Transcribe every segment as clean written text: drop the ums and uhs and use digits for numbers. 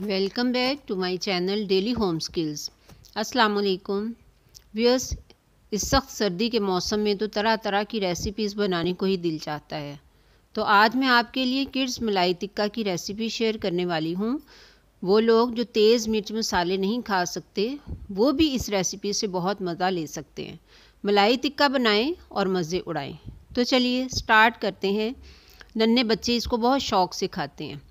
Welcome back to my channel daily home skills. अस्सलाम वालेकुम viewers, इस सख्त सर्दी के मौसम में तो तरह तरह की रेसिपीज़ बनाने को ही दिल चाहता है। तो आज मैं आपके लिए किड्स मलाई टिक्का की रेसिपी शेयर करने वाली हूँ। वो लोग जो तेज़ मिर्च मसाले नहीं खा सकते वो भी इस रेसिपी से बहुत मज़ा ले सकते हैं। मलाई टिक्का बनाएं और मज़े उड़ाएं। तो चलिए स्टार्ट करते हैं। नन्हे बच्चे इसको बहुत शौक़ से खाते हैं।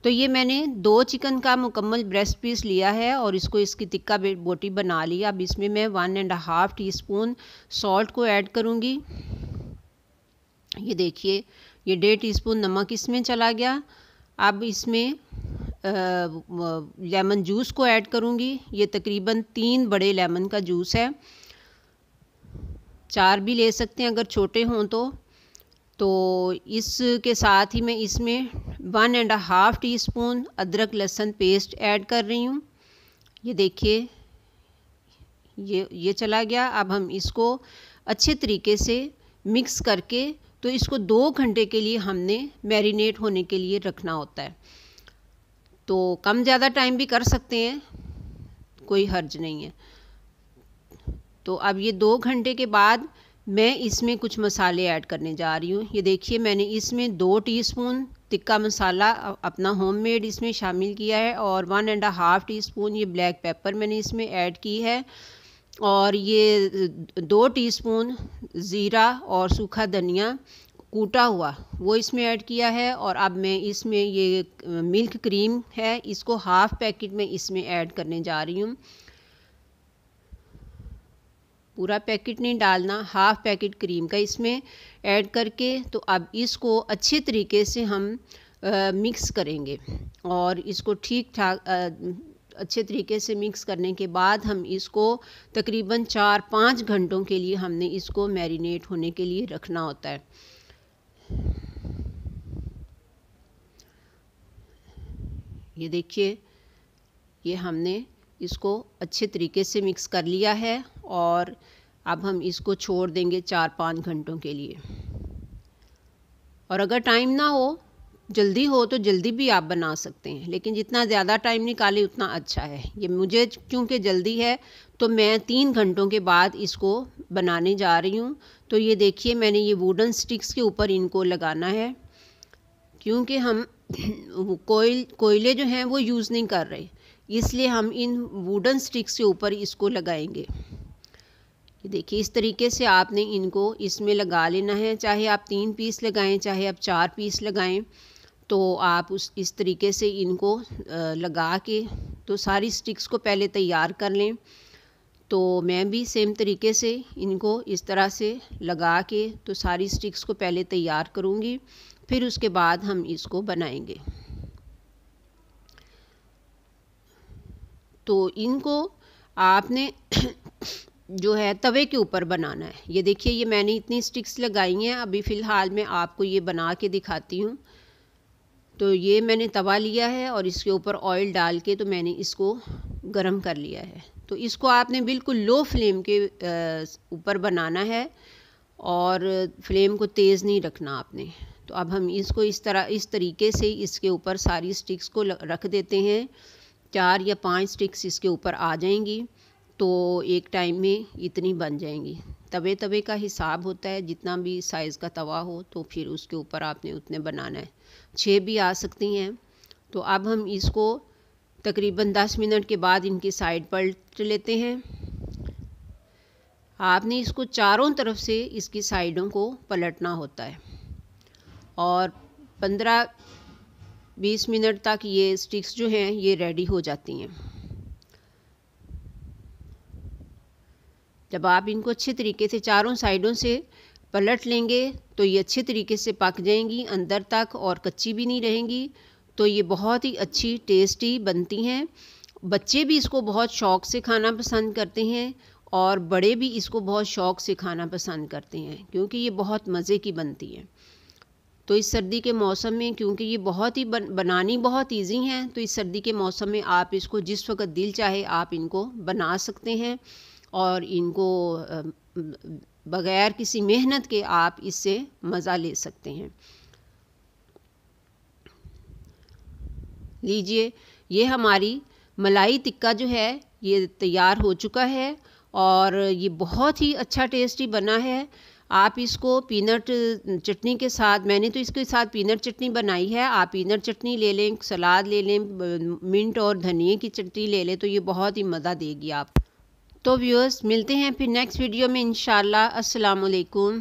तो ये मैंने 2 चिकन का मुकम्मल ब्रेस्ट पीस लिया है और इसकी टिक्का बोटी बना लिया। अब इसमें मैं 1.5 टीस्पून सॉल्ट को ऐड करूँगी। ये देखिए, ये 1.5 टीस्पून नमक इसमें चला गया। अब इसमें लेमन जूस को ऐड करूँगी। ये तकरीबन 3 बड़े लेमन का जूस है, 4 भी ले सकते हैं अगर छोटे हों तो इसके साथ ही मैं इसमें 1.5 टीस्पून अदरक लहसुन पेस्ट ऐड कर रही हूँ। ये देखिए, ये चला गया। अब हम इसको अच्छे तरीके से मिक्स करके तो इसको 2 घंटे के लिए हमने मैरिनेट होने के लिए रखना होता है। तो कम ज़्यादा टाइम भी कर सकते हैं, कोई हर्ज नहीं है। तो अब ये 2 घंटे के बाद मैं इसमें कुछ मसाले ऐड करने जा रही हूँ। ये देखिए, मैंने इसमें 2 टीस्पून टिक्का मसाला अपना होममेड इसमें शामिल किया है और 1.5 टीस्पून ये ब्लैक पेपर मैंने इसमें ऐड की है और ये 2 टीस्पून ज़ीरा और सूखा धनिया कूटा हुआ वो इसमें ऐड किया है। और अब मैं इसमें ये मिल्क क्रीम है, इसको हाफ़ पैकेट में इसमें ऐड करने जा रही हूँ। पूरा पैकेट नहीं डालना, हाफ़ पैकेट क्रीम का इसमें ऐड करके तो अब इसको अच्छे तरीके से हम मिक्स करेंगे और इसको ठीक ठाक अच्छे तरीके से मिक्स करने के बाद हम इसको तकरीबन 4-5 घंटों के लिए हमने इसको मैरिनेट होने के लिए रखना होता है। ये देखिए, ये हमने इसको अच्छे तरीके से मिक्स कर लिया है और अब हम इसको छोड़ देंगे 4-5 घंटों के लिए। और अगर टाइम ना हो, जल्दी हो तो जल्दी भी आप बना सकते हैं, लेकिन जितना ज़्यादा टाइम निकाले उतना अच्छा है। ये मुझे क्योंकि जल्दी है तो मैं 3 घंटों के बाद इसको बनाने जा रही हूँ। तो ये देखिए, मैंने ये वुडन स्टिक्स के ऊपर इनको लगाना है क्योंकि हम कोयले जो हैं वो यूज़ नहीं कर रहे, इसलिए हम इन वुडन स्टिक्स के ऊपर इसको लगाएंगे। ये देखिए, इस तरीके से आपने इनको इसमें लगा लेना है। चाहे आप 3 पीस लगाएं, चाहे आप 4 पीस लगाएं, तो आप इस तरीके से इनको लगा के तो सारी स्टिक्स को पहले तैयार कर लें। तो मैं भी सेम तरीके से इनको इस तरह से लगा के तो सारी स्टिक्स को पहले तैयार करूँगी, फिर उसके बाद हम इसको बनाएंगे। तो इनको आपने जो है तवे के ऊपर बनाना है। ये देखिए, ये मैंने इतनी स्टिक्स लगाई हैं। अभी फ़िलहाल मैं आपको ये बना के दिखाती हूँ। तो ये मैंने तवा लिया है और इसके ऊपर ऑयल डाल के तो मैंने इसको गरम कर लिया है। तो इसको आपने बिल्कुल लो फ्लेम के ऊपर बनाना है और फ्लेम को तेज़ नहीं रखना आपने। तो अब हम इसको इस तरीके से इसके ऊपर सारी स्टिक्स को रख देते हैं। 4 या 5 स्टिक्स इसके ऊपर आ जाएंगी तो एक टाइम में इतनी बन जाएंगी। तवे का हिसाब होता है, जितना भी साइज़ का तवा हो तो फिर उसके ऊपर आपने उतने बनाना है। 6 भी आ सकती हैं। तो अब हम इसको तकरीबन 10 मिनट के बाद इनकी साइड पलट लेते हैं। आपने इसको चारों तरफ से इसकी साइडों को पलटना होता है और 15-20 मिनट तक ये स्टिक्स जो हैं ये रेडी हो जाती हैं। जब आप इनको अच्छे तरीके से चारों साइडों से पलट लेंगे तो ये अच्छे तरीके से पक जाएंगी अंदर तक और कच्ची भी नहीं रहेंगी। तो ये बहुत ही अच्छी टेस्टी बनती हैं। बच्चे भी इसको बहुत शौक़ से खाना पसंद करते हैं और बड़े भी इसको बहुत शौक़ से खाना पसंद करते हैं क्योंकि ये बहुत मज़े की बनती है। तो इस सर्दी के मौसम में क्योंकि ये बहुत ही बनानी बहुत इजी हैं, तो इस सर्दी के मौसम में आप इसको जिस वक्त दिल चाहे आप इनको बना सकते हैं और इनको बग़ैर किसी मेहनत के आप इससे मज़ा ले सकते हैं। लीजिए, ये हमारी मलाई टिक्का जो है ये तैयार हो चुका है और ये बहुत ही अच्छा टेस्टी बना है। आप इसको पीनट चटनी के साथ, मैंने तो इसके साथ पीनट चटनी बनाई है, आप पीनट चटनी ले लें, सलाद ले लें, मिंट और धनिए की चटनी ले लें, तो ये बहुत ही मज़ा देगी आप। तो व्यूअर्स, मिलते हैं फिर नेक्स्ट वीडियो में इंशाल्लाह। अस्सलाम वालेकुम।